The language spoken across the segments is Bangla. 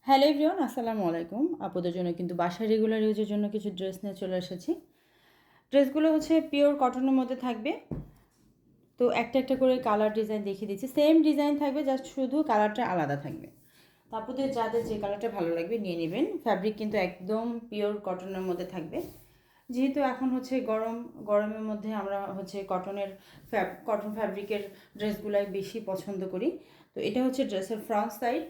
হ্যালো এভরিওয়ান, আসসালামু আলাইকুম। আপুদের জন্য কিন্তু বাসায় রেগুলার ইউজের জন্য কিছু ড্রেস নিয়ে চলে এসেছি। ড্রেসগুলো হচ্ছে পিওর কটনের মধ্যে থাকবে। তো একটা একটা করে কালার ডিজাইন দেখিয়ে দিচ্ছি। সেম ডিজাইন থাকবে, জাস্ট শুধু কালারটা আলাদা থাকবে। তো আপুদের যাদের যে কালারটা ভালো লাগবে নিয়ে নেবেন। ফ্যাব্রিক কিন্তু একদম পিওর কটনের মধ্যে থাকবে। যেহেতু এখন হচ্ছে গরমের মধ্যে আমরা হচ্ছে কটন ফ্যাব্রিকের ড্রেসগুলাই বেশি পছন্দ করি। তো এটা হচ্ছে ড্রেসের ফ্রন্ট সাইড।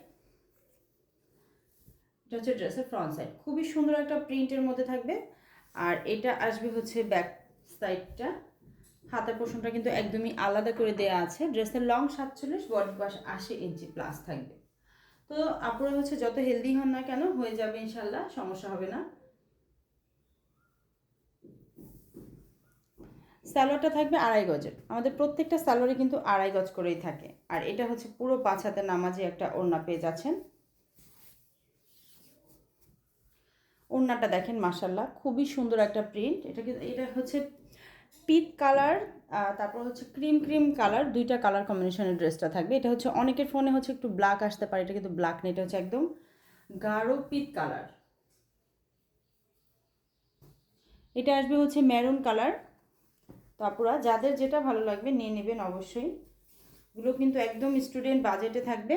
এটা হচ্ছে ড্রেসের ফ্রন্ট সাইড, খুবই সুন্দর একটা প্রিন্টের মধ্যে থাকবে। আর এটা আসবে হচ্ছে ব্যাক সাইডটা। হাতের পোর্শনটা কিন্তু একদমই আলাদা করে দেওয়া আছে। ড্রেসের লং 47, বডি পাশ 80 ইঞ্চি প্লাস থাকবে। তো আপনারা হচ্ছে যত হেলদি হন না কেন হয়ে যাবে ইনশাল্লাহ, সমস্যা হবে না। সালোয়ারটা থাকবে 2.5 গজের। আমাদের প্রত্যেকটা সালোয়ারে কিন্তু 2.5 গজ করেই থাকে। আর এটা হচ্ছে পুরো 5 হাতের নামাজি একটা ওড়না পেয়ে যাচ্ছেন। ওড়নাটা দেখেন, মাশাল্লাহ খুবই সুন্দর একটা প্রিন্ট। এটা হচ্ছে পিট কালার, তারপর হচ্ছে ক্রিম ক্রিম কালার, দুইটা কালার কম্বিনেশনের ড্রেসটা থাকবে। এটা হচ্ছে অনেকের ফোনে হচ্ছে একটু ব্ল্যাক আসতে পারে, এটা কিন্তু ব্ল্যাক নেই, এটা হচ্ছে একদম গাঢ় পিট কালার। এটা আসবে হচ্ছে মেরুন কালার। তারপর যাদের যেটা ভালো লাগবে নিয়ে নেবেন অবশ্যই। এগুলো কিন্তু একদম স্টুডেন্ট বাজেটে থাকবে।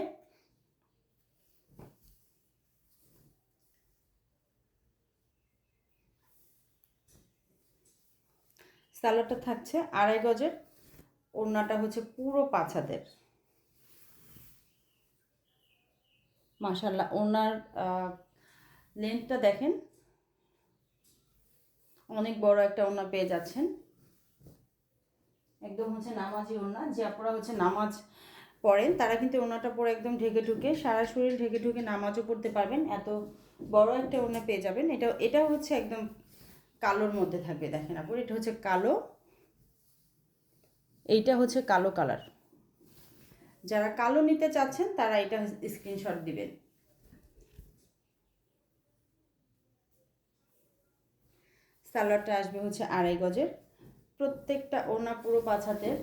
সালোয়ারটা থাকছে 2.5 গজের। ওড়নাটা হচ্ছে পুরো 5 হাতের। মাশাল্লাহ ওনার লেন্থটা দেখেন, অনেক বড় একটা ওড়না পেয়ে যাচ্ছেন। একদম হচ্ছে নামাজি ওড়না। যে আপনারা হচ্ছে নামাজ পড়েন তারা কিন্তু ওড়নাটা পরে একদম ঢেকে ঢুকে, সারা শরীর ঢেকে ঢুকে নামাজও পড়তে পারবেন, এত বড় একটা ওড়না পেয়ে যাবেন। এটা হচ্ছে একদম কালোর মধ্যে থাকবে। দেখেন আপুর, এটা হচ্ছে কালো, এইটা হচ্ছে কালো কালার। যারা কালো নিতে চাচ্ছেন তারা এটা স্ক্রিনশট দিবেন। সালোয়ারটা আসবে হচ্ছে 2.5 গজের। প্রত্যেকটা ওড়না পুরো 5 হাতের।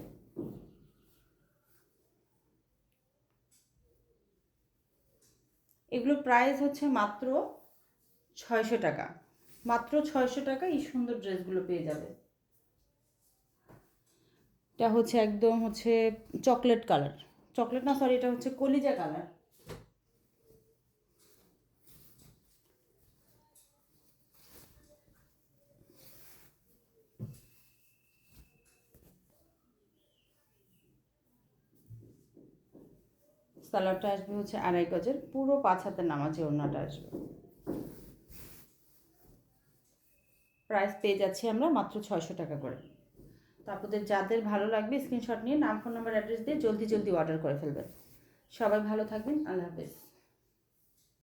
এগুলো প্রাইস হচ্ছে মাত্র 600 টাকা। মাত্র 600 টাকা এই সুন্দর ড্রেসগুলো পেয়ে যাবে। এটা হচ্ছে একদম হচ্ছে চকলেট কালার, চকলেট না সরি, এটা হচ্ছে কলিজা কালার। সালোয়ারটা আসবে হচ্ছে 2.5 গজের, পুরো 5 হাতের নামাজি ওড়নাটা আসবে। প্রাইস পেয়ে যাচ্ছি আমরা মাত্র 600 টাকা করে। তো আপনাদের যাদের ভালো লাগবে স্ক্রিনশট নিয়ে নাম, ফোন নাম্বার, অ্যাড্রেস দিয়ে জলদি জলদি অর্ডার করে ফেলবেন। সবাই ভালো থাকবেন, আল্লাহ হাফেজ।